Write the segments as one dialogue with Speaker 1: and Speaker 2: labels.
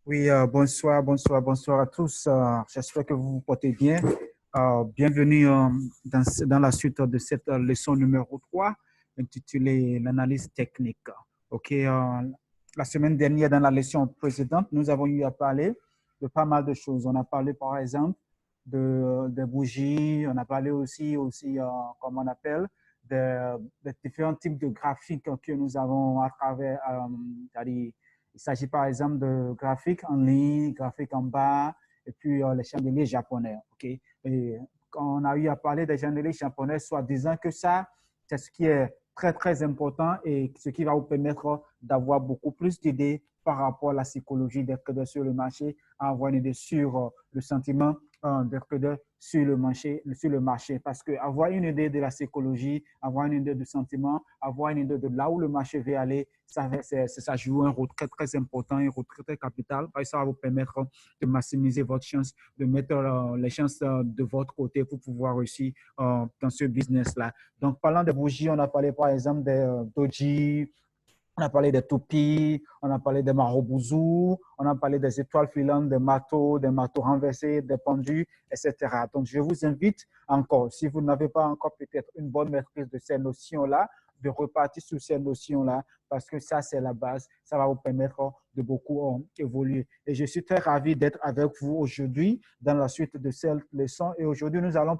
Speaker 1: Oui, bonsoir à tous. J'espère que vous vous portez bien. Bienvenue dans la suite de cette leçon numéro 3, intitulée l'analyse technique. OK, la semaine dernière, dans la leçon précédente, nous avons eu à parler de pas mal de choses. On a parlé, par exemple, de bougies. On a parlé aussi comment on appelle, de différents types de graphiques que nous avons à travers, c'est-à-dire il s'agit par exemple de graphiques en ligne, graphiques en bas, et puis les chandeliers japonais. Okay? Et quand on a eu à parler des chandeliers japonais, soit disant que ça, c'est ce qui est très, très important et ce qui va vous permettre d'avoir beaucoup plus d'idées par rapport à la psychologie des traders sur le marché, à avoir une idée sur le sentiment des traders sur le marché. Parce que avoir une idée de la psychologie, avoir une idée du sentiment, avoir une idée de là où le marché va aller, ça joue un rôle très, très important, un rôle très, très capital. Et ça va vous permettre de maximiser votre chance, de mettre les chances de votre côté pour pouvoir réussir dans ce business-là. Donc, parlant de bougies, on a parlé par exemple des doji, on a parlé des toupies, on a parlé des marobouzous, on a parlé des étoiles filantes, des marteaux renversés, des pendus, etc. Donc, je vous invite encore, si vous n'avez pas encore peut-être une bonne maîtrise de ces notions-là, de repartir sur ces notions-là, parce que ça, c'est la base. Ça va vous permettre de beaucoup évoluer. Et je suis très ravi d'être avec vous aujourd'hui dans la suite de cette leçon. Et aujourd'hui, nous allons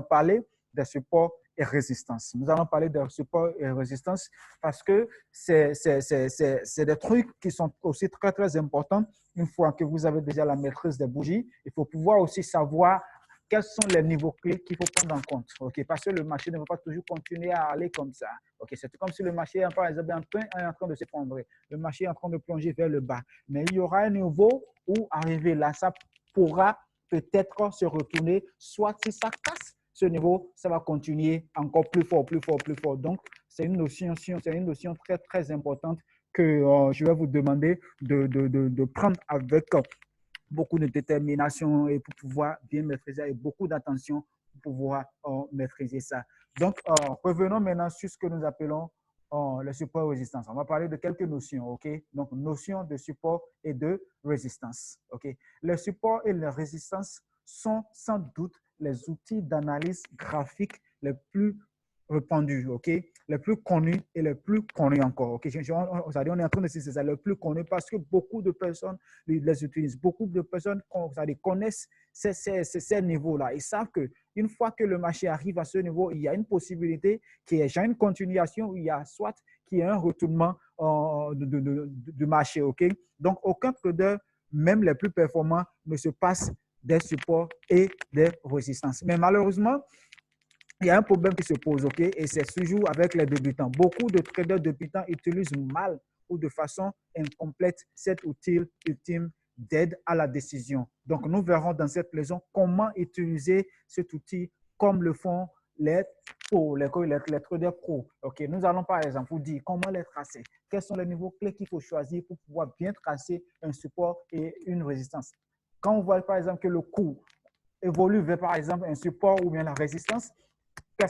Speaker 1: parler des supports et résistance. Nous allons parler de support et résistance parce que c'est des trucs qui sont aussi très, très importants. Une fois que vous avez déjà la maîtrise des bougies, il faut pouvoir aussi savoir quels sont les niveaux clés qu'il faut prendre en compte. Okay? Parce que le marché ne va pas toujours continuer à aller comme ça. Okay? C'est comme si le marché, par exemple, est en train de s'effondrer. Le marché est en train de plonger vers le bas. Mais il y aura un niveau où arriver là, ça pourra peut-être se retourner, soit si ça casse ce niveau, ça va continuer encore plus fort, plus fort, plus fort. Donc, c'est une notion très, très importante que je vais vous demander de prendre avec beaucoup de détermination et pour pouvoir bien maîtriser et beaucoup d'attention pour pouvoir maîtriser ça. Donc, revenons maintenant sur ce que nous appelons le support et résistance. On va parler de quelques notions, OK? Donc, notion de support et de résistance, OK? Le support et la résistance sont sans doute les outils d'analyse graphique les plus répandus, OK? Les plus connus et les plus connus encore, OK? On est en train de citer ça, les plus connus parce que beaucoup de personnes les utilisent. Beaucoup de personnes connaissent ces niveaux-là. Ils savent qu'une fois que le marché arrive à ce niveau, il y a une possibilité qu'il y ait une continuation, il y a soit qu'il y ait un retournement du marché. OK? Donc, aucun trader, même les plus performants, ne se passe des supports et des résistances. Mais malheureusement, il y a un problème qui se pose, OK? Et c'est toujours avec les débutants. Beaucoup de traders débutants utilisent mal ou de façon incomplète cet outil ultime d'aide à la décision. Donc, nous verrons dans cette leçon comment utiliser cet outil comme le font les pros, les traders pros. OK? Nous allons par exemple vous dire comment les tracer. Quels sont les niveaux clés qu'il faut choisir pour pouvoir bien tracer un support et une résistance. Quand on voit par exemple que le cours évolue vers par exemple un support ou bien la résistance,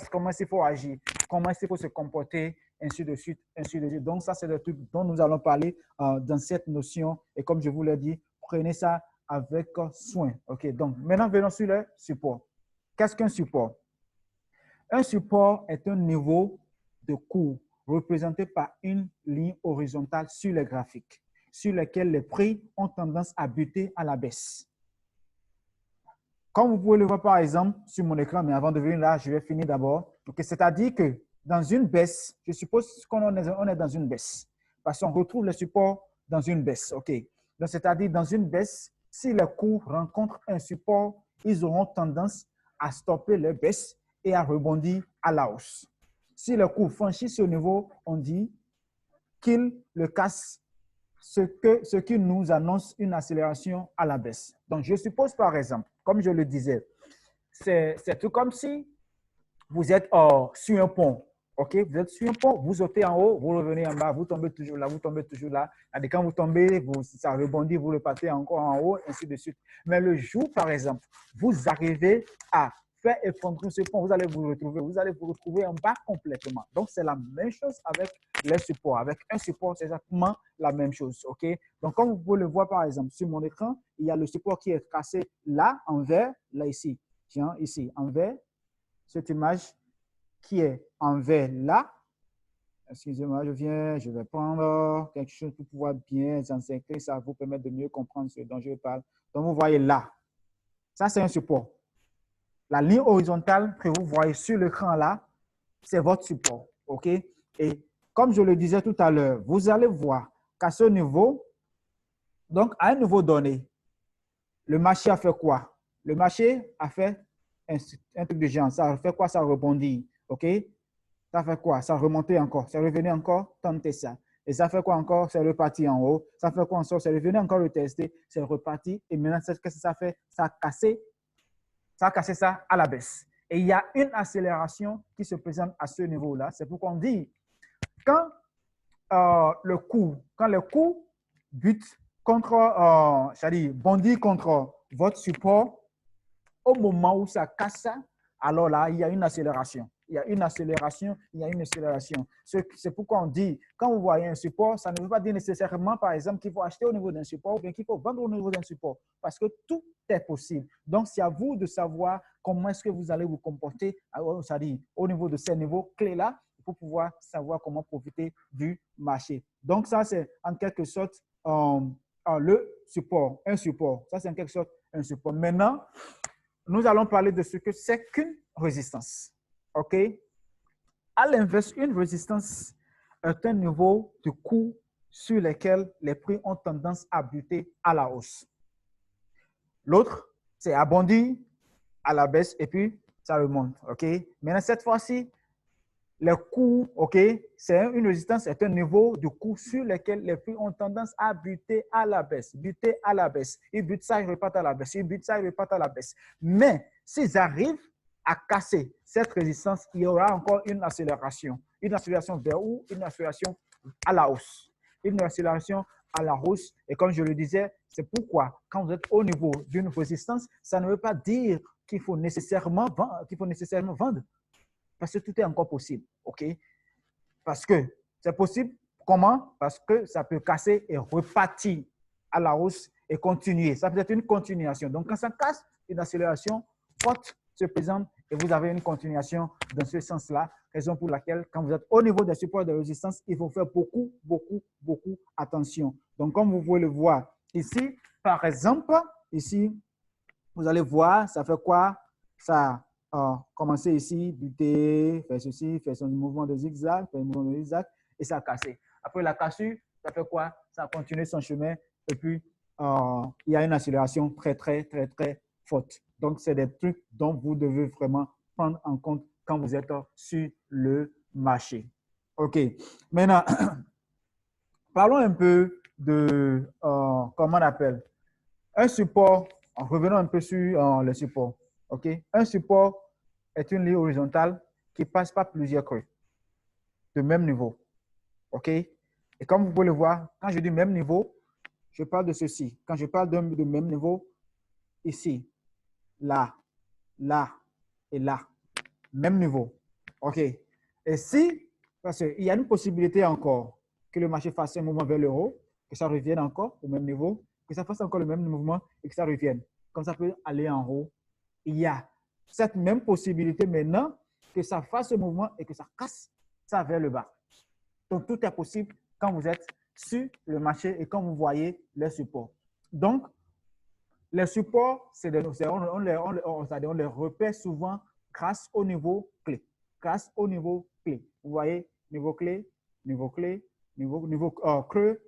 Speaker 1: comment il faut agir, comment il faut se comporter, ainsi de suite, ainsi de suite. Donc, ça, c'est le truc dont nous allons parler dans cette notion. Et comme je vous l'ai dit, prenez ça avec soin. OK, donc maintenant, venons sur le support. Qu'est-ce qu'un support? Un support est un niveau de cours représenté par une ligne horizontale sur les graphiques, sur lesquels les prix ont tendance à buter à la baisse. Comme vous pouvez le voir par exemple sur mon écran, mais avant de venir là, je vais finir d'abord. Okay, c'est-à-dire que dans une baisse, je suppose qu'on est dans une baisse, parce qu'on retrouve le support dans une baisse. OK. Donc, c'est-à-dire dans une baisse, si les cours rencontrent un support, ils auront tendance à stopper leur baisse et à rebondir à la hausse. Si le cours franchit ce niveau, on dit qu'il le casse, ce qui nous annonce une accélération à la baisse. Donc, je suppose par exemple, comme je le disais, c'est tout comme si vous êtes sur un pont. OK? Vous êtes sur un pont, vous sautez en haut, vous revenez en bas, vous tombez toujours là, vous tombez toujours là. Et quand vous tombez, ça rebondit, vous repartez encore en haut, ainsi de suite. Mais le jour, par exemple, vous arrivez à fait effondrer ce pont, vous allez vous retrouver en bas complètement. Donc, c'est la même chose avec les supports. Avec un support, c'est exactement la même chose. OK? Donc, comme vous pouvez le voir, par exemple, sur mon écran, il y a le support qui est cassé là, en vert, là, ici. Tiens, ici, en vert. Cette image qui est en vert là. Excusez-moi, je vais prendre quelque chose pour pouvoir bien encercler. Ça va vous permettre de mieux comprendre ce dont je parle. Donc, vous voyez là. Ça, c'est un support. La ligne horizontale que vous voyez sur l'écran là, c'est votre support. OK? Et comme je le disais tout à l'heure, vous allez voir qu'à ce niveau, donc à un niveau donné, le marché a fait quoi? Le marché a fait un truc de géant. Ça a fait quoi? Ça rebondit. OK? Ça fait quoi? Ça remontait encore. C'est revenu encore, tenter ça. Et ça fait quoi encore? C'est reparti en haut. Ça fait quoi encore? C'est revenu encore le tester. C'est reparti. Et maintenant, qu'est-ce que ça fait? Ça a cassé ça à la baisse. Et il y a une accélération qui se présente à ce niveau-là. C'est pourquoi on dit, quand le coup bute contre, c'est-à-dire bondit contre votre support, au moment où ça casse ça, alors là, il y a une accélération. Il y a une accélération. C'est pourquoi on dit, quand vous voyez un support, ça ne veut pas dire nécessairement, par exemple, qu'il faut acheter au niveau d'un support ou bien qu'il faut vendre au niveau d'un support, parce que tout est possible. Donc, c'est à vous de savoir comment est-ce que vous allez vous comporter, c'est-à-dire au niveau de ces niveaux clés-là, pour pouvoir savoir comment profiter du marché. Donc, ça, c'est en quelque sorte le support, un support. Ça, c'est en quelque sorte un support. Maintenant, nous allons parler de ce que c'est qu'une résistance. OK? À l'inverse, une résistance est un niveau de coût sur lequel les prix ont tendance à buter à la hausse. L'autre, c'est à bondir à la baisse et puis ça remonte. OK? Maintenant, cette fois-ci, les coûts, OK, c'est une résistance, c'est un niveau de coût sur lequel les prix ont tendance à buter à la baisse. Buter à la baisse. Ils butent ça, ils repartent à la baisse. Ils butent ça, ils repartent à la baisse. Mais s'ils arrivent à casser cette résistance, il y aura encore une accélération. Une accélération vers où? Une accélération à la hausse. Une accélération à la hausse. Et comme je le disais, c'est pourquoi, quand vous êtes au niveau d'une résistance, ça ne veut pas dire qu'il faut nécessairement vendre. Parce que tout est encore possible. OK? Parce que c'est possible. Comment? Parce que ça peut casser et repartir à la hausse et continuer. Ça peut être une continuation. Donc, quand ça casse, une accélération forte se présente et vous avez une continuation dans ce sens-là. Raison pour laquelle, quand vous êtes au niveau des supports de résistance, il faut faire beaucoup attention. Donc, comme vous pouvez le voir ici, par exemple, ici, vous allez voir, ça fait quoi? Ça commencer ici, buter, faire ceci, faire son mouvement de zigzag, et ça a cassé. Après la cassure, ça fait quoi? Ça a continué son chemin et puis il y a une accélération très forte. Donc, c'est des trucs dont vous devez vraiment prendre en compte quand vous êtes sur le marché. OK. Maintenant, parlons un peu de, comment on appelle, un support. Revenons un peu sur le support. OK? Un support est une ligne horizontale qui passe par plusieurs creux de même niveau. OK? Et comme vous pouvez le voir, quand je dis même niveau, je parle de ceci. Quand je parle de même niveau, ici, là, là et là. Même niveau. OK? Et si, parce qu'il y a une possibilité encore que le marché fasse un mouvement vers le haut, que ça revienne encore au même niveau, que ça fasse encore le même mouvement et que ça revienne. Comme ça peut aller en haut. Il y a cette même possibilité maintenant que ça fasse ce mouvement et que ça casse ça vers le bas. Donc, tout est possible quand vous êtes sur le marché et quand vous voyez les supports. Donc, les supports, on les repère souvent grâce au niveau clé. Grâce au niveau clé. Vous voyez, niveau clé, niveau clé, niveau creux,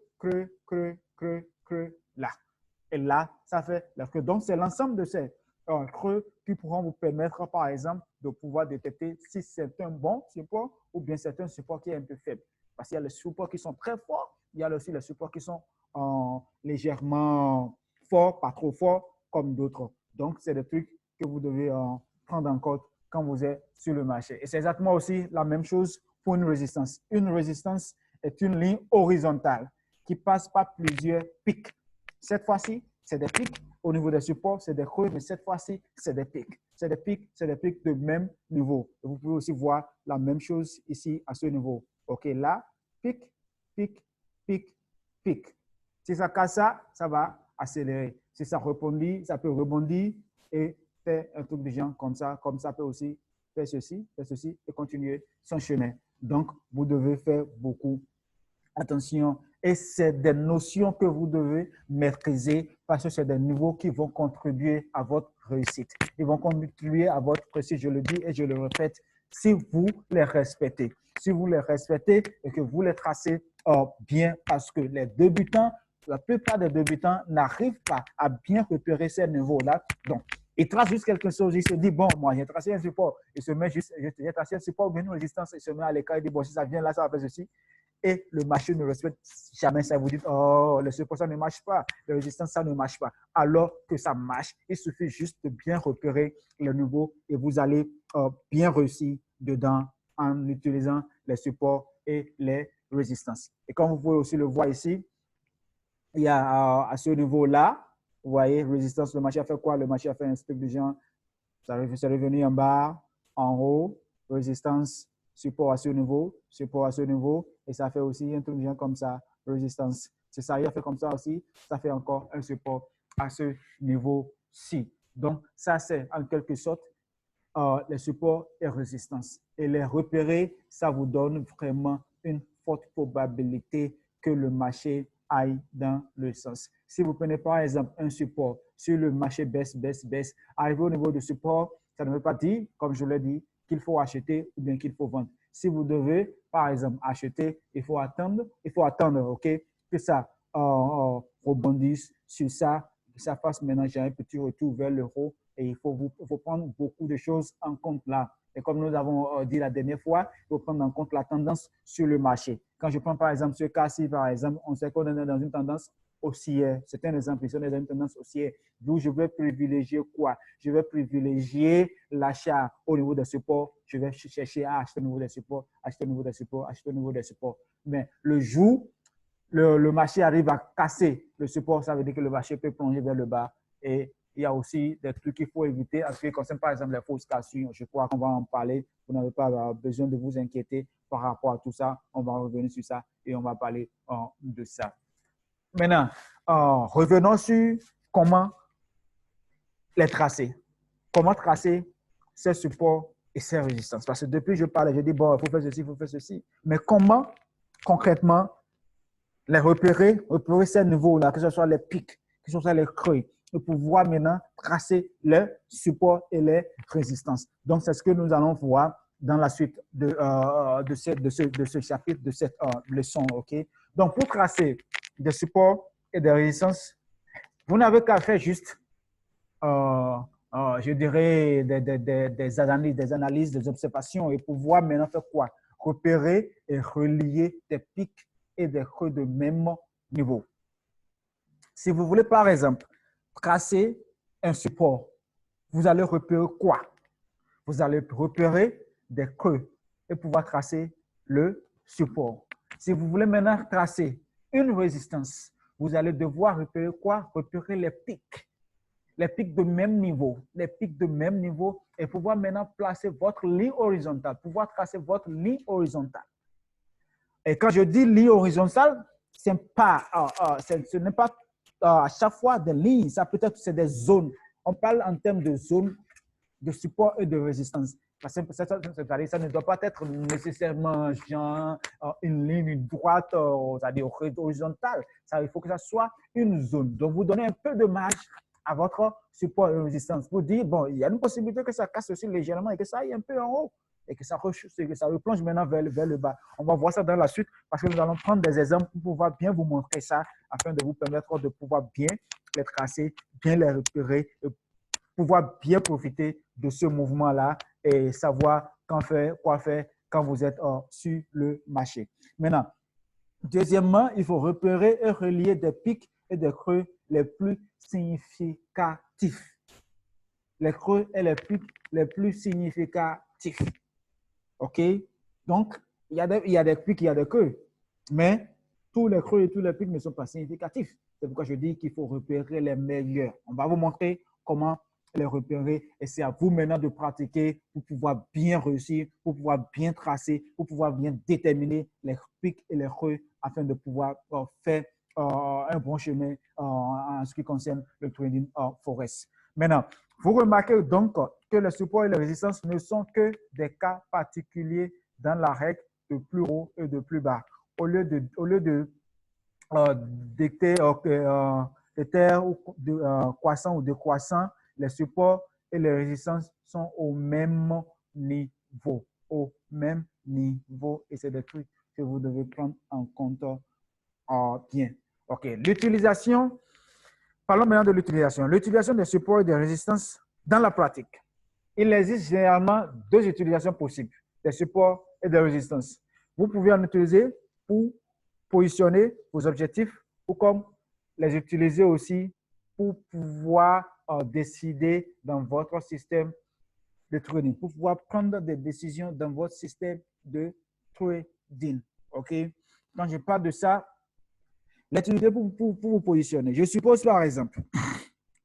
Speaker 1: là. Et là, ça fait le creux. Donc, c'est l'ensemble de ces creux qui pourront vous permettre, par exemple, de pouvoir détecter si c'est un bon support ou bien c'est un support qui est un peu faible. Parce qu'il y a les supports qui sont très forts, il y a aussi les supports qui sont légèrement forts, pas trop forts, comme d'autres. Donc, c'est des trucs que vous devez prendre en compte quand vous êtes sur le marché. Et c'est exactement aussi la même chose pour une résistance. Une résistance est une ligne horizontale qui passe par plusieurs pics. Cette fois-ci, c'est des pics. Au niveau des supports, c'est des creux, mais cette fois-ci, c'est des pics. c'est des pics de même niveau. Et vous pouvez aussi voir la même chose ici à ce niveau. OK, là, pic, pic, pic, pic. Si ça casse ça va accélérer. Si ça rebondit, ça peut rebondir et faire un truc de genre comme ça peut aussi faire ceci et continuer son chemin. Donc, vous devez faire beaucoup attention. Et c'est des notions que vous devez maîtriser parce que c'est des niveaux qui vont contribuer à votre réussite. Ils vont contribuer à votre réussite, je le dis et je le répète, si vous les respectez. Si vous les respectez et que vous les tracez bien, parce que les débutants, la plupart des débutants n'arrivent pas à bien repérer ces niveaux-là. Donc, il trace juste quelque chose, il se dit, bon, moi, j'ai tracé un support, il se met juste, j'ai tracé un support ou bien une résistance, il se met à l'écart, il dit, bon, si ça vient là, ça va faire ceci. Et le marché ne respecte jamais ça. Vous dites, oh, le support, ça ne marche pas. La résistance, ça ne marche pas. Alors que ça marche, il suffit juste de bien repérer le niveau et vous allez bien réussir dedans en utilisant les supports et les résistances. Et comme vous pouvez aussi le voir ici, il y a à ce niveau-là, vous voyez, résistance, le marché a fait quoi? Le marché a fait un truc de genre, c'est revenu en bas, en haut, résistance, support à ce niveau, et ça fait aussi un truc de genre comme ça, résistance. C'est ça, il a fait comme ça aussi, ça fait encore un support à ce niveau-ci. Donc, ça, c'est en quelque sorte les supports et résistances. Et les repérer, ça vous donne vraiment une forte probabilité que le marché aille dans le sens. Si vous prenez par exemple un support, si le marché baisse, arrivé au niveau du support, ça ne veut pas dire, comme je l'ai dit, qu'il faut acheter ou bien qu'il faut vendre. Si vous devez, par exemple, acheter, il faut attendre, OK, que ça rebondisse sur ça, que ça fasse maintenant un petit retour vers l'euro et il faut prendre beaucoup de choses en compte là. Et comme nous avons dit la dernière fois, il faut prendre en compte la tendance sur le marché. Quand je prends par exemple ce cas-ci, par exemple, on sait qu'on est dans une tendance haussière. C'est un exemple, on est dans une tendance haussière. D'où je vais privilégier quoi? Je vais privilégier l'achat au niveau des supports. Je vais chercher à acheter au niveau des supports, acheter au niveau des supports, acheter au niveau des supports. Mais le jour, le marché arrive à casser le support, ça veut dire que le marché peut plonger vers le bas. Et il y a aussi des trucs qu'il faut éviter en ce qui concerne par exemple les fausses cassures. Je crois qu'on va en parler. Vous n'avez pas besoin de vous inquiéter par rapport à tout ça. On va revenir sur ça et on va parler de ça. Maintenant, revenons sur comment les tracer. Comment tracer ces supports et ces résistances. Parce que depuis je parlais, je dis, bon, il faut faire ceci, il faut faire ceci. Mais comment concrètement les repérer ces niveaux-là, que ce soit les pics, que ce soit les creux, et pouvoir maintenant tracer les supports et les résistances. Donc, c'est ce que nous allons voir dans la suite de ce chapitre, de cette leçon. Okay? Donc, pour tracer des supports et des résistances, vous n'avez qu'à faire juste, je dirais, des analyses, des observations et pouvoir maintenant faire quoi? Repérer et relier des pics et des creux de même niveau. Si vous voulez, par exemple, tracer un support, vous allez repérer quoi? Vous allez repérer des creux et pouvoir tracer le support. Si vous voulez maintenant tracer une résistance, vous allez devoir repérer quoi? Repérer les pics de même niveau, et pouvoir maintenant placer votre ligne horizontale, pouvoir tracer votre ligne horizontale. Et quand je dis ligne horizontale, ce n'est pas à chaque fois des lignes, ça peut être c'est des zones. On parle en termes de zones de support et de résistance. C'est-à-dire ça ne doit pas être nécessairement genre, une ligne droite, c'est-à-dire horizontale. Il faut que ça soit une zone. Donc, vous donnez un peu de marge à votre support et résistance. Vous dites, bon, il y a une possibilité que ça casse aussi légèrement et que ça aille un peu en haut et que ça replonge maintenant vers le bas. On va voir ça dans la suite parce que nous allons prendre des exemples pour pouvoir bien vous montrer ça afin de vous permettre de pouvoir bien les tracer, bien les repérer et pouvoir bien profiter de ce mouvement-là et savoir quoi faire quand vous êtes sur le marché. Maintenant, deuxièmement, il faut repérer et relier des pics et des creux les plus significatifs. Les creux et les pics les plus significatifs. OK? Donc, il y a des pics, il y a des creux. Mais tous les creux et tous les pics ne sont pas significatifs. C'est pourquoi je dis qu'il faut repérer les meilleurs. On va vous montrer comment les repérer. Et c'est à vous maintenant de pratiquer pour pouvoir bien réussir, pour pouvoir bien tracer, pour pouvoir bien déterminer les pics et les creux afin de pouvoir faire un bon chemin en ce qui concerne le trading forex. Maintenant, vous remarquez donc que les supports et les résistances ne sont que des cas particuliers dans la règle de plus haut et de plus bas. Au lieu de dicter des terres croissants ou décroissants, les supports et les résistances sont au même niveau. Au même niveau. Et c'est des trucs que vous devez prendre en compte bien. OK. L'utilisation, parlons maintenant de l'utilisation. L'utilisation des supports et des résistances dans la pratique. Il existe généralement deux utilisations possibles, des supports et des résistances. Vous pouvez en utiliser pour positionner vos objectifs ou comme les utiliser aussi pour pouvoir décider dans votre système de trading, pour pouvoir prendre des décisions dans votre système de trading. OK? Quand je parle de ça, l'utiliser pour vous positionner. Je suppose par exemple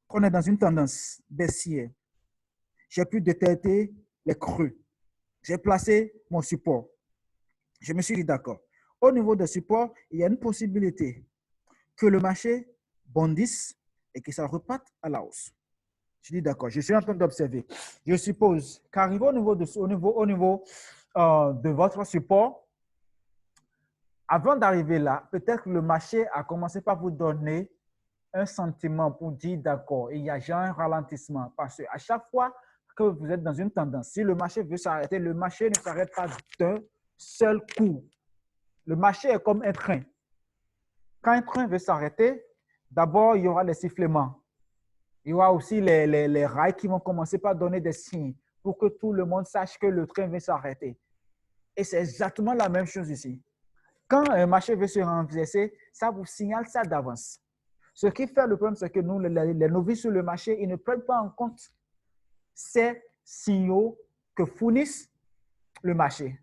Speaker 1: qu'on est dans une tendance baissière. J'ai pu détecter les creux. J'ai placé mon support. Je me suis dit d'accord. Au niveau des supports, il y a une possibilité que le marché bondisse et que ça reparte à la hausse. Je dis d'accord. Je suis en train d'observer. Je suppose qu'arrivé au niveau de votre support, avant d'arriver là, peut-être que le marché a commencé par vous donner un sentiment pour dire d'accord, il y a genre un ralentissement. Parce qu'à chaque fois que vous êtes dans une tendance, si le marché veut s'arrêter, le marché ne s'arrête pas d'un seul coup. Le marché est comme un train. Quand un train veut s'arrêter, d'abord, il y aura les sifflements. Il y aura aussi les rails qui vont commencer par donner des signes pour que tout le monde sache que le train veut s'arrêter. Et c'est exactement la même chose ici. Quand un marché veut se renverser, ça vous signale ça d'avance. Ce qui fait le problème, c'est que nous, les novices sur le marché, ils ne prennent pas en compte ces signaux que fournissent le marché,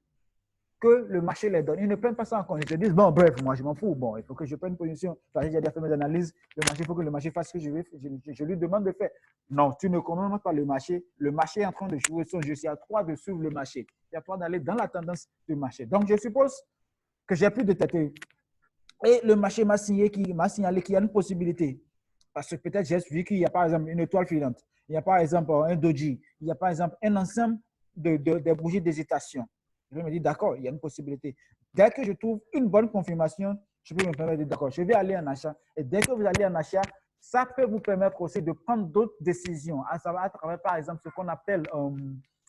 Speaker 1: que le marché les donne. Ils ne prennent pas ça en compte. Ils se disent, bon, bref, moi, je m'en fous. Bon, il faut que je prenne position. J'ai déjà fait mes analyses. Le marché, il faut que le marché fasse ce que je lui demande de faire. Non, tu ne commandes pas le marché. Le marché est en train de jouer son jeu. C'est à toi de suivre le marché. C'est à toi d'aller dans la tendance du marché. Donc, je suppose que j'ai pu détecter. Et le marché m'a signalé qu'il y a une possibilité. Parce que peut-être j'ai vu qu'il y a par exemple une étoile filante, il y a par exemple un doji, il y a par exemple un ensemble de bougies d'hésitation. Je me dis d'accord, il y a une possibilité. Dès que je trouve une bonne confirmation, je peux me permettre de dire d'accord, je vais aller en achat. Et dès que vous allez en achat, ça peut vous permettre aussi de prendre d'autres décisions, à savoir à travers par exemple ce qu'on appelle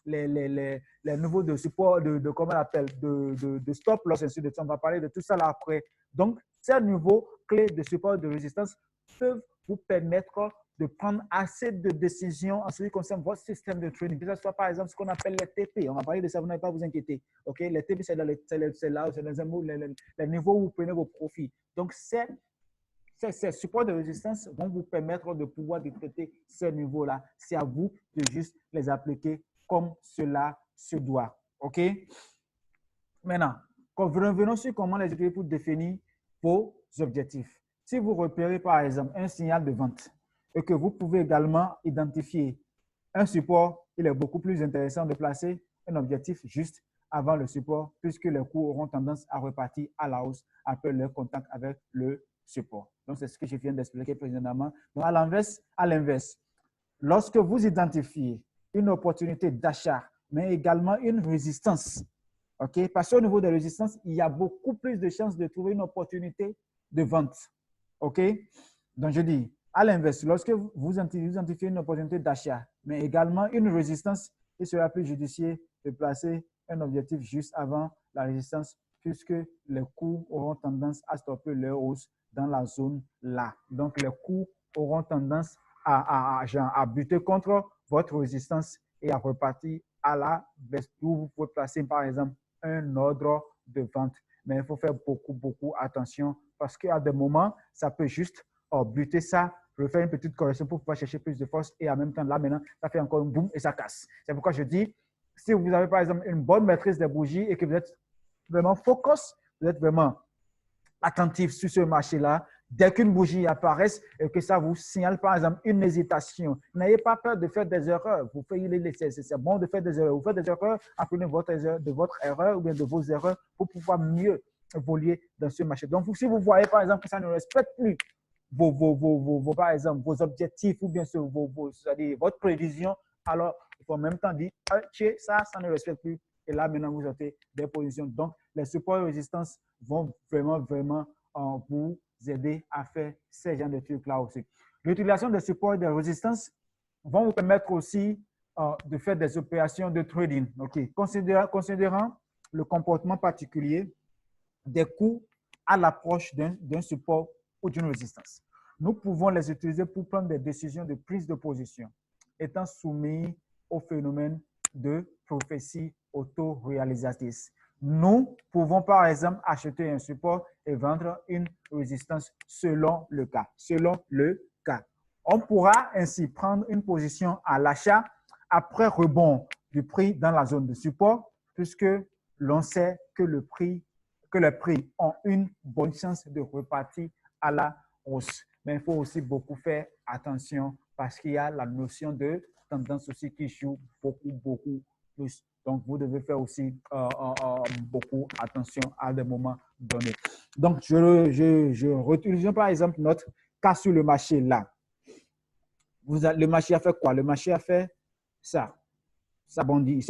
Speaker 1: les niveaux de support, comment on appelle, de stop loss, ainsi de suite. On va parler de tout ça là après. Donc, ces niveaux clés de support et de résistance peuvent vous permettre de prendre assez de décisions en ce qui concerne votre système de trading. Que ce soit par exemple ce qu'on appelle les TP. On va parler de ça, vous n'avez pas à vous inquiéter. Okay? Les TP, c'est là, c'est les niveaux où vous prenez vos profits. Donc, ces supports de résistance vont vous permettre de pouvoir détecter ces niveaux-là. C'est à vous de juste les appliquer comme cela se doit. OK? Maintenant, revenons sur comment les utiliser pour définir vos objectifs. Si vous repérez par exemple un signal de vente et que vous pouvez également identifier un support, il est beaucoup plus intéressant de placer un objectif juste avant le support puisque les cours auront tendance à repartir à la hausse après leur contact avec le support. Donc, c'est ce que je viens d'expliquer précédemment. Donc, à l'inverse, lorsque vous identifiez une opportunité d'achat, mais également une résistance, okay? Parce qu'au niveau de résistance, il y a beaucoup plus de chances de trouver une opportunité de vente. OK? Donc, je dis, à l'inverse, lorsque vous identifiez une opportunité d'achat, mais également une résistance, il sera plus judicieux de placer un objectif juste avant la résistance, puisque les cours auront tendance à stopper leur hausse dans la zone là. Donc, les cours auront tendance à buter contre votre résistance et à repartir à la baisse. Vous pouvez placer, par exemple, un ordre de vente. Mais il faut faire beaucoup attention parce qu'à des moments, ça peut juste buter ça, refaire une petite correction pour pouvoir chercher plus de force et en même temps, là maintenant, ça fait encore un boom et ça casse. C'est pourquoi je dis, si vous avez par exemple une bonne maîtrise des bougies et que vous êtes vraiment focus, vous êtes vraiment attentif sur ce marché-là, Dès qu'une bougie apparaît et que ça vous signale, par exemple, une hésitation, n'ayez pas peur de faire des erreurs. C'est bon de faire des erreurs. Vous faites des erreurs, apprenez de votre erreur ou bien de vos erreurs pour pouvoir mieux évoluer dans ce marché. Donc, si vous voyez, par exemple, que ça ne respecte plus par exemple, vos objectifs ou bien votre prévision, alors il faut en même temps dire, ça ne respecte plus. Et là, maintenant, vous avez des positions. Donc, les supports de résistance vont vraiment vous aider à faire ces genres de trucs-là aussi. L'utilisation des supports et de résistance vont vous permettre aussi de faire des opérations de trading. Okay. Considérant le comportement particulier des coûts à l'approche d'un support ou d'une résistance. Nous pouvons les utiliser pour prendre des décisions de prise de position, étant soumis au phénomène de prophétie auto-réalisatrice. Nous pouvons par exemple acheter un support et vendre une résistance selon le cas. On pourra ainsi prendre une position à l'achat après rebond du prix dans la zone de support, puisque l'on sait que les prix ont une bonne chance de repartir à la hausse. Mais il faut aussi beaucoup faire attention parce qu'il y a la notion de tendance aussi qui joue beaucoup plus. Donc, vous devez faire aussi beaucoup attention à des moments donnés. Donc, je réutilise par exemple notre cas sur le marché là. Le marché a fait quoi? Le marché a fait ça. Ça rebondit.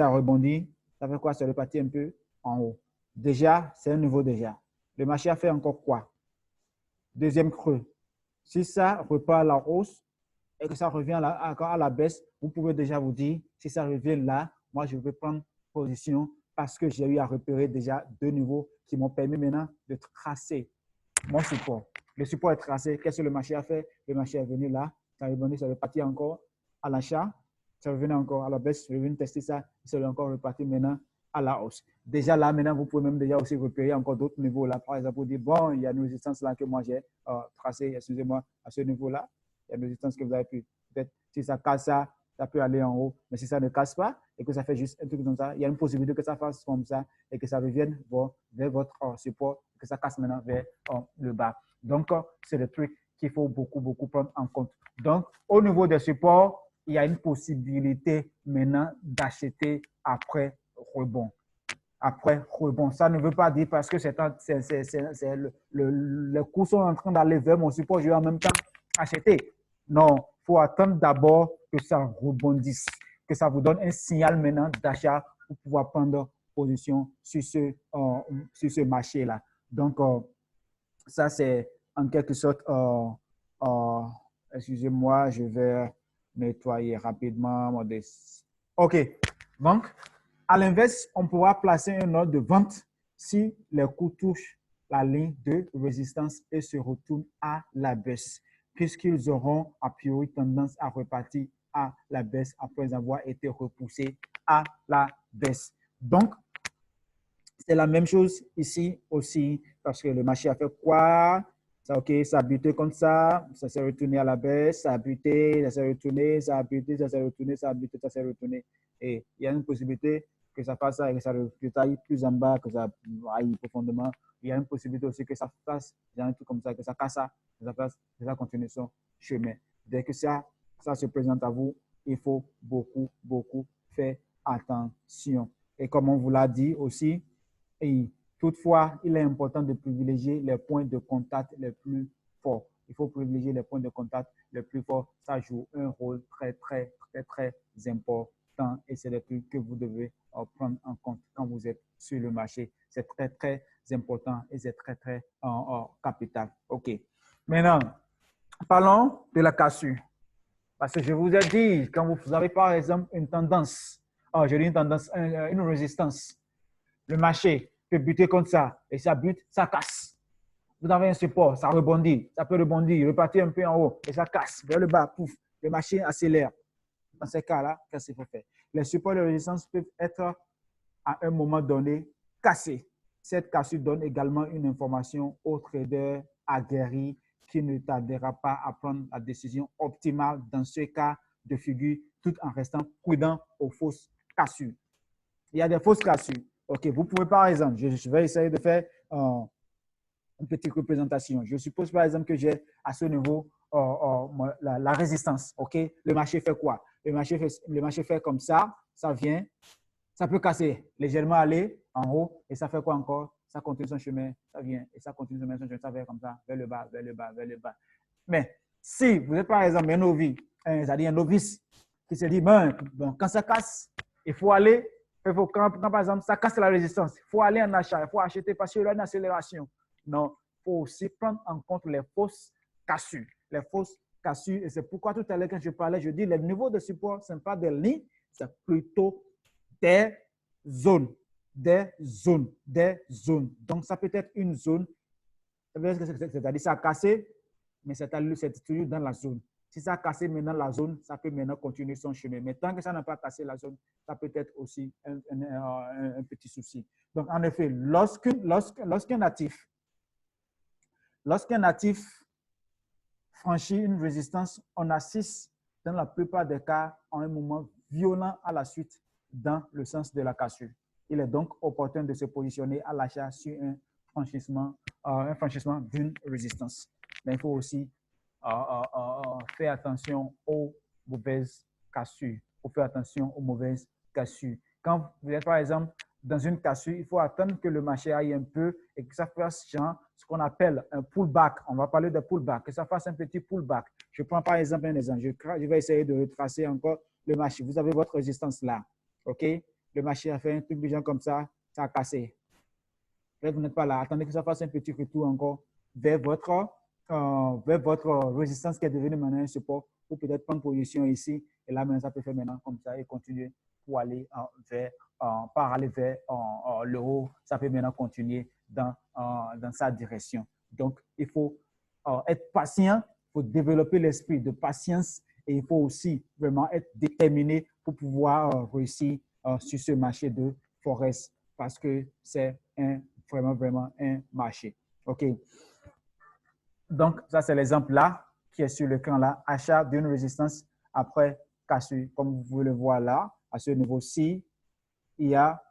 Speaker 1: Ça fait quoi? Ça repartit un peu en haut. Déjà, c'est un nouveau déjà. Le marché a fait encore quoi? Deuxième creux. Si ça repart à la hausse et que ça revient à la baisse, vous pouvez déjà vous dire, si ça revient là, moi, je vais prendre position parce que j'ai eu à repérer déjà deux niveaux qui m'ont permis maintenant de tracer mon support. Le support est tracé. Qu'est-ce que le marché a fait? Le marché est venu là, ça est reparti encore à l'achat, ça revenait encore à la baisse, je vais venir tester ça, c'est encore reparti maintenant à la hausse. Déjà là, maintenant, vous pouvez même déjà aussi repérer encore d'autres niveaux là. Par exemple, vous dites, bon, il y a une résistance là que moi j'ai tracée, excusez-moi, à ce niveau-là. Il y a une résistance que vous avez pu. Peut-être si ça casse ça, ça peut aller en haut. Mais si ça ne casse pas et que ça fait juste un truc comme ça, il y a une possibilité que ça fasse comme ça et que ça revienne vers votre support, que ça casse maintenant vers le bas. Donc, c'est le truc qu'il faut beaucoup prendre en compte. Donc, au niveau des supports, il y a une possibilité maintenant d'acheter après rebond. Ça ne veut pas dire parce que les cours sont en train d'aller vers mon support, je vais en même temps acheter. Non, il faut attendre d'abord que ça rebondisse, que ça vous donne un signal maintenant d'achat pour pouvoir prendre position sur ce marché-là. Donc, ça, c'est en quelque sorte, excusez-moi, je vais nettoyer rapidement. OK. Donc, à l'inverse, on pourra placer un ordre de vente si les coûts touchent la ligne de résistance et se retournent à la baisse, puisqu'ils auront a priori tendance à repartir à la baisse après avoir été repoussés à la baisse. Donc, c'est la même chose ici aussi, parce que le marché a fait quoi? Ça a buté comme ça s'est retourné à la baisse, ça a buté, ça s'est retourné, ça a buté, ça s'est retourné, ça a buté, ça s'est retourné. Et il y a une possibilité que ça fasse ça et que ça aille plus en bas, que ça aille profondément. Il y a une possibilité aussi que ça fasse un truc comme ça, que ça casse ça, que ça continue son chemin. Dès que ça se présente à vous, il faut beaucoup faire attention. Et comme on vous l'a dit aussi, et toutefois, il est important de privilégier les points de contact les plus forts. Il faut privilégier les points de contact les plus forts. Ça joue un rôle très important et c'est des trucs que vous devez prendre en compte quand vous êtes sur le marché. C'est très important et c'est très capital. OK. Maintenant, parlons de la cassure. Parce que je vous ai dit, quand vous avez par exemple une tendance, je dis une tendance, une résistance, le marché peut buter comme ça, et ça bute, ça casse. Vous avez un support, ça rebondit, ça peut rebondir, repartir un peu en haut, et ça casse vers le bas, pouf, le marché accélère. Dans ces cas-là, qu'est-ce qu'il faut faire? Les supports de résistance peuvent être à un moment donné cassés. Cette cassure donne également une information aux traders aguerris qui ne tardera pas à prendre la décision optimale dans ce cas de figure, tout en restant prudent aux fausses cassures. Il y a des fausses cassures. OK, vous pouvez par exemple, je vais essayer de faire une petite représentation. Je suppose par exemple que j'ai à ce niveau la résistance. OK? Le marché fait quoi? Le marché fait comme ça vient, ça peut casser, légèrement aller en haut, et ça fait quoi encore? Ça continue son chemin, ça vient, et ça continue son chemin, ça fait comme ça, vers le bas, vers le bas, vers le bas. Mais si vous êtes par exemple un novice, c'est-à-dire un novice qui se dit, bon, quand ça casse, il faut aller, quand par exemple ça casse la résistance, il faut aller en achat, il faut acheter parce qu'il y a une accélération. Non, il faut aussi prendre en compte les fausses cassures. Les fausses cassures, et c'est pourquoi tout à l'heure quand je parlais, je dis, les niveaux de support, ce n'est pas des lignes, c'est plutôt des zones, des zones, des zones. Donc, ça peut être une zone, c'est-à-dire ça a cassé, mais c'est toujours dans la zone. Si ça a cassé maintenant la zone, ça peut maintenant continuer son chemin. Mais tant que ça n'a pas cassé la zone, ça peut être aussi un petit souci. Donc, en effet, lorsqu'un natif franchit une résistance, on assiste dans la plupart des cas à un moment violent à la suite dans le sens de la cassure. Il est donc opportun de se positionner à l'achat sur un franchissement d'une résistance. Mais il faut aussi faire attention aux mauvaises cassures. Il faut faire attention aux mauvaises cassures. Quand vous êtes, par exemple, dans une cassure, il faut attendre que le marché aille un peu et que ça fasse genre, ce qu'on appelle un pullback. On va parler de pullback, que ça fasse un petit pullback. Je prends par exemple un exemple. Je vais essayer de retracer encore le marché. Vous avez votre résistance là. OK? Le marché a fait un truc genre comme ça a cassé. Vous n'êtes pas là. Attendez que ça fasse un petit retour encore vers votre résistance qui est devenue maintenant un support pour peut-être prendre position ici. Et là, maintenant, ça peut faire maintenant comme ça et continuer pour aller vers le haut. Ça peut maintenant continuer dans sa direction. Donc, il faut être patient, il faut développer l'esprit de patience et il faut aussi vraiment être déterminé pour pouvoir réussir sur ce marché de Forex parce que c'est vraiment un marché. OK. Donc, ça, c'est l'exemple là qui est sur l'écran là. Achat d'une résistance après cassure. Comme vous le voyez là, à ce niveau-ci, il y a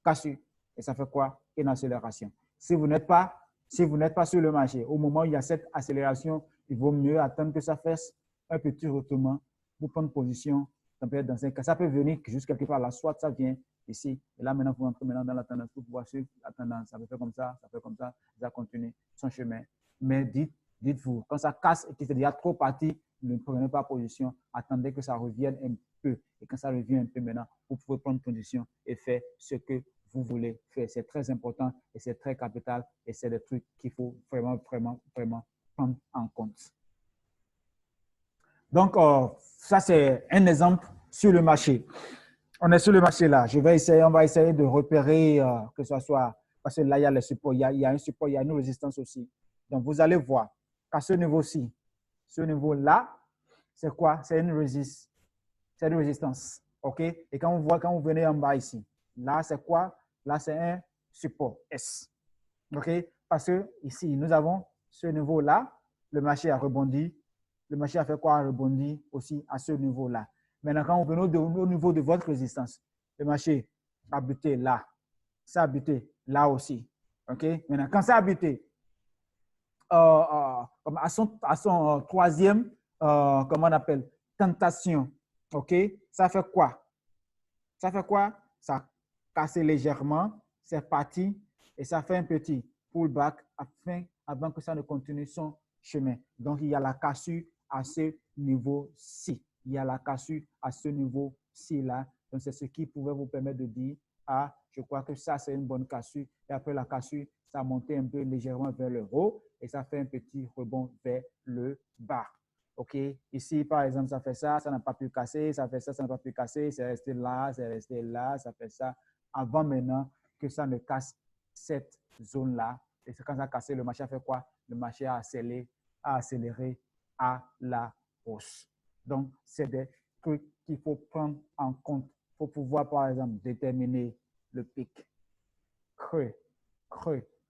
Speaker 1: cassure. Et ça fait quoi? Une accélération. Si vous n'êtes pas sur le marché, au moment où il y a cette accélération, il vaut mieux attendre que ça fasse un petit retournement pour prendre position. Ça peut être dans un cas, ça peut venir juste quelque part là, soit ça vient ici, et là maintenant vous entrez maintenant dans la tendance pour pouvoir suivre la tendance. Ça peut faire comme ça continue son chemin. Mais dites-vous, quand ça casse et que c'est déjà trop parti, ne prenez pas position, attendez que ça revienne un peu. Et quand ça revient un peu maintenant, vous pouvez prendre position et faire ce que vous voulez faire. C'est très important et c'est très capital et c'est des trucs qu'il faut vraiment prendre en compte. Donc, ça, c'est un exemple sur le marché. On est sur le marché là. On va essayer de repérer que ce soit, parce que là, il y a le support, il y a un support, il y a une résistance aussi. Donc, vous allez voir qu'à ce niveau-ci, ce niveau-là, c'est quoi? C'est une résistance. OK? Et quand vous venez en bas ici, là, c'est quoi? Là, c'est un support S. OK? Parce que ici, nous avons ce niveau-là, le marché a rebondi. Le marché a fait quoi? A rebondi aussi à ce niveau-là. Maintenant, quand on venait au niveau de votre résistance, le marché a buté là. Ça a buté là aussi. OK? Maintenant, quand ça a buté, à son troisième, comment on appelle, tentation, OK? Ça fait quoi? Ça fait quoi? Ça a cassé légèrement, c'est parti et ça fait un petit pullback avant que ça ne continue son chemin. Donc, il y a la cassure à ce niveau-ci. Il y a la cassure à ce niveau-ci là. Donc, c'est ce qui pouvait vous permettre de dire, ah, je crois que ça, c'est une bonne cassure. Et après la cassure, ça a monté un peu légèrement vers le haut et ça fait un petit rebond vers le bas. OK, ici, par exemple, ça fait ça n'a pas pu casser, ça fait ça n'a pas pu casser, c'est resté là, ça fait ça. Avant maintenant que ça ne casse cette zone-là. Et quand ça a cassé, le marché a fait quoi? Le marché a accéléré à la hausse. Donc, c'est des trucs qu'il faut prendre en compte pour pouvoir, par exemple, déterminer le pic creux,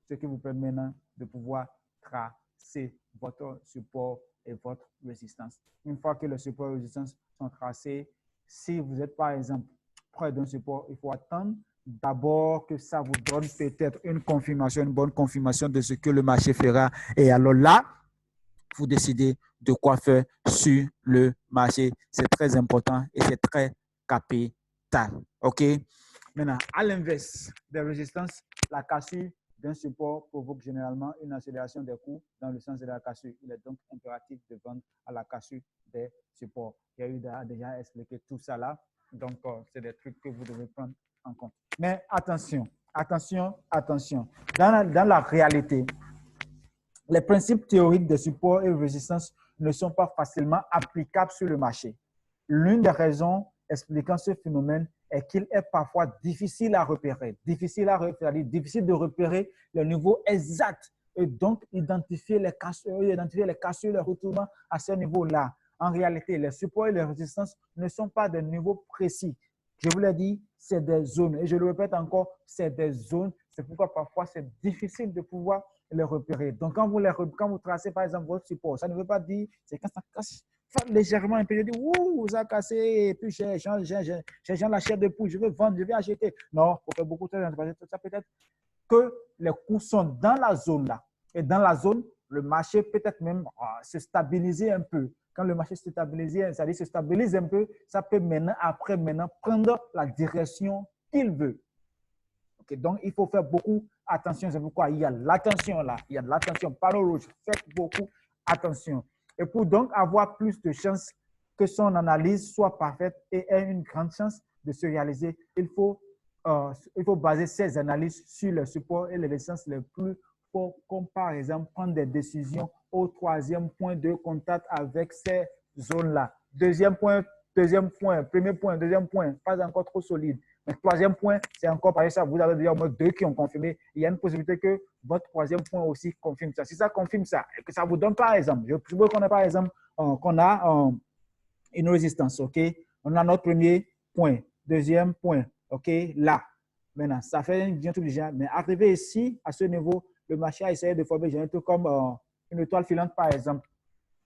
Speaker 1: ce qui vous permet maintenant de pouvoir tracer votre support et votre résistance. Une fois que le support et la résistance sont tracés, si vous êtes par exemple près d'un support, il faut attendre d'abord que ça vous donne peut-être une confirmation, une bonne confirmation de ce que le marché fera. Et alors là, vous décidez de quoi faire sur le marché. C'est très important et c'est très capital. OK? Maintenant, à l'inverse des résistances, la cassure d'un support provoque généralement une accélération des cours dans le sens de la cassure. Il est donc impératif de vendre à la cassure des supports. Il y a eu déjà expliqué tout ça là. Donc, c'est des trucs que vous devez prendre en compte. Mais attention, attention, attention. Dans la réalité, les principes théoriques des supports et de résistance ne sont pas facilement applicables sur le marché. L'une des raisons expliquant ce phénomène est qu'il est parfois difficile à repérer, difficile de repérer le niveau exact et donc identifier les cassures, les retournements à ce niveau-là. En réalité, les supports et les résistances ne sont pas de niveaux précis. Je vous l'ai dit, c'est des zones. Et je le répète encore, c'est des zones. C'est pourquoi parfois c'est difficile de pouvoir les repérer. Donc, quand vous tracez par exemple votre support, ça ne veut pas dire, c'est quand ça casse légèrement un peu, je dis, ouh, ça a cassé, et puis j'ai la chair de poule, je veux vendre, je vais acheter. Non, il faut faire beaucoup de choses. Ça peut être que les coûts sont dans la zone là. Et dans la zone, le marché peut-être même se stabiliser un peu. Quand le marché se stabilise, c'est-à-dire se stabilise un peu, ça peut maintenant prendre la direction qu'il veut. Okay, donc, il faut faire beaucoup attention. C'est pourquoi il y a l'attention là. Il y a de l'attention. Panneau rouge. Faites beaucoup attention. Et pour donc avoir plus de chances que son analyse soit parfaite et ait une grande chance de se réaliser, il faut baser ses analyses sur les supports et les résistances les plus forts, comme par exemple prendre des décisions au troisième point de contact avec ces zones-là. Premier point, deuxième point, pas encore trop solide. Le troisième point, c'est encore par exemple, vous avez déjà au moins deux qui ont confirmé. Il y a une possibilité que votre troisième point aussi confirme ça. Si ça confirme ça, et que ça vous donne par exemple, je suppose qu'on a par exemple, une résistance, OK? On a notre premier point, deuxième point, OK? Là. Maintenant, ça fait bien tout déjà. Mais arrivé ici, à ce niveau, le marché a essayé de former un truc comme une étoile filante, par exemple.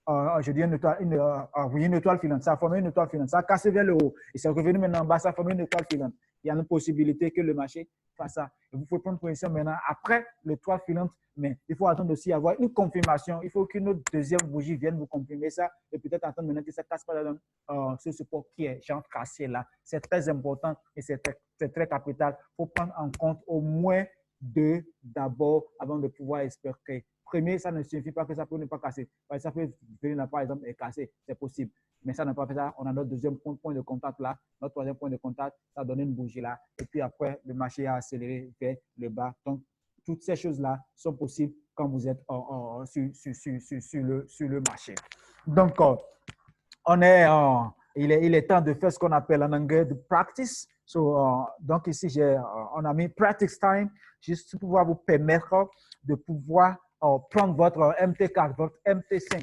Speaker 1: Je dis une étoile filante. Ça a formé une étoile filante. Ça a cassé vers le haut. Et c'est revenu maintenant en bas. Ça a formé une étoile filante. Il y a une possibilité que le marché fasse ça. Et vous pouvez prendre position maintenant après l'étoile filante. Mais il faut attendre aussi avoir une confirmation. Il faut qu'une autre deuxième bougie vienne vous confirmer ça. Et peut-être attendre maintenant que ça ne casse pas dans ce support qui est genre cassé là. C'est très important et c'est très capital. Il faut prendre en compte au moins deux d'abord avant de pouvoir espérer. Premier, ça ne signifie pas que ça peut ne pas casser. Ça peut venir là, par exemple, et casser, c'est possible. Mais ça n'a pas fait ça. On a notre deuxième point de contact là, notre troisième point de contact, ça a donné une bougie là. Et puis après, le marché a accéléré vers le bas. Donc, toutes ces choses-là sont possibles quand vous êtes sur le marché. Donc, il est temps de faire ce qu'on appelle en anglais de practice. Donc ici, on a mis practice time, juste pour pouvoir vous permettre de pouvoir prendre votre MT4, votre MT5.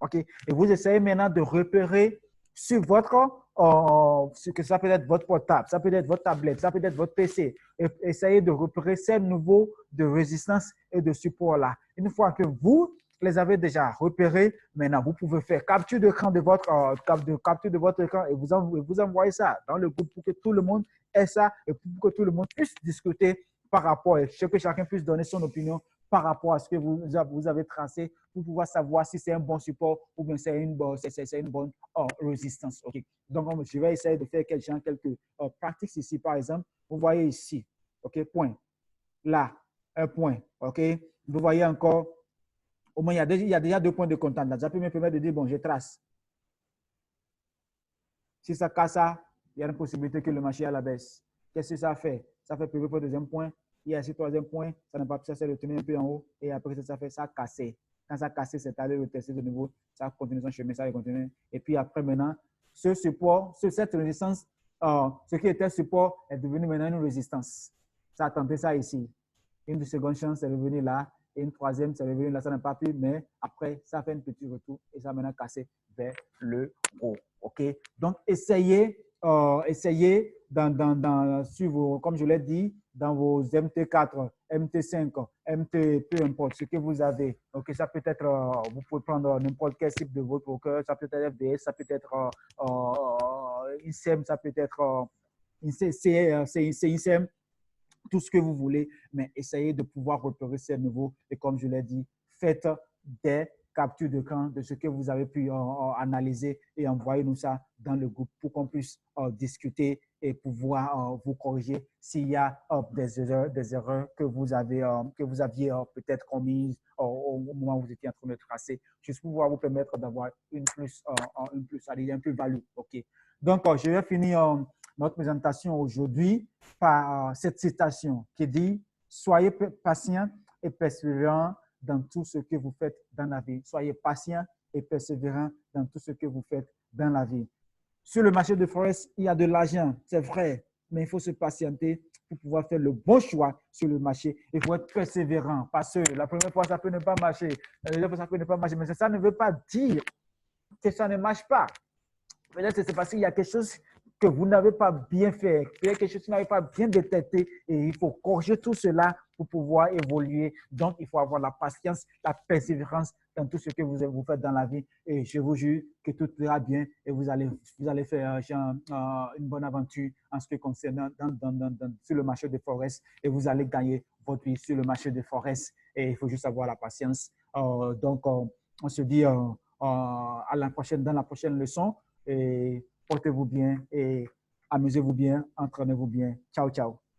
Speaker 1: OK? Et vous essayez maintenant de repérer sur que ça peut être votre portable, ça peut être votre tablette, ça peut être votre PC. Et essayez de repérer ces niveaux de résistance et de support là. Une fois que vous les avez déjà repérés, maintenant vous pouvez faire capture d'écran de votre écran et vous envoyez ça dans le groupe pour que tout le monde ait ça et pour que tout le monde puisse discuter par rapport et que chacun puisse donner son opinion par rapport à ce que vous avez tracé pour pouvoir savoir si c'est un bon support ou bien c'est une bonne résistance. Okay. Donc, je vais essayer de faire quelques pratiques ici. Par exemple, vous voyez ici, OK, point. Là, un point, OK. Vous voyez encore, au moins, il y a déjà deux points de contact. Là. Ça peut me permettre de dire, bon, je trace. Si ça casse ça, il y a une possibilité que le marché est à la baisse. Qu'est-ce que ça fait? Ça fait prévu pour le deuxième point. Il y a ce troisième point, ça n'a pas pu ça, le tenir un peu en haut. Et après, ça fait ça casser. Quand ça a cassé, c'est allé le tester de nouveau. Ça continue son chemin, ça va continuer. Et puis après, maintenant, ce support, cette résistance, ce qui était support est devenu maintenant une résistance. Ça a tenté ça ici. Une seconde chance, c'est revenu là. Et une troisième, c'est revenu là, ça n'a pas pu. Mais après, ça fait un petit retour et ça a maintenant cassé vers le haut. OK? Donc, essayez sur vos, comme je l'ai dit, dans vos MT4, MT5, MT, peu importe ce que vous avez. Ok, ça peut être, vous pouvez prendre n'importe quel type de votre broker, ça peut être FDS, ça peut être ISEM, ça peut être CISEM, tout ce que vous voulez, mais essayez de pouvoir repérer ces niveaux. Et comme je l'ai dit, faites des captures d'écran de ce que vous avez pu analyser et envoyez-nous ça dans le groupe pour qu'on puisse discuter et pouvoir vous corriger s'il y a des erreurs que vous aviez peut-être commises au moment où vous étiez en train de tracer, juste pour pouvoir vous permettre d'avoir une plus-value. OK. Donc, je vais finir notre présentation aujourd'hui par cette citation qui dit « Soyez patient et persévérant dans tout ce que vous faites dans la vie. Soyez patient et persévérant dans tout ce que vous faites dans la vie. » Sur le marché de Forex, il y a de l'argent, c'est vrai, mais il faut se patienter pour pouvoir faire le bon choix sur le marché. Il faut être persévérant parce que la première fois, ça peut ne pas marcher. La deuxième fois, ça peut ne pas marcher, mais ça ne veut pas dire que ça ne marche pas. Peut-être c'est parce qu'il y a quelque chose que vous n'avez pas bien fait, quelque chose que vous n'avez pas bien détecté et il faut corriger tout cela pour pouvoir évoluer. Donc, il faut avoir la patience, la persévérance dans tout ce que vous faites dans la vie et je vous jure que tout ira bien et vous allez faire une bonne aventure en ce qui concerne sur le marché de Forex et vous allez gagner votre vie sur le marché de Forex et il faut juste avoir la patience. Donc, on se dit à dans la prochaine leçon. Et portez-vous bien et amusez-vous bien, entraînez-vous bien. Ciao, ciao.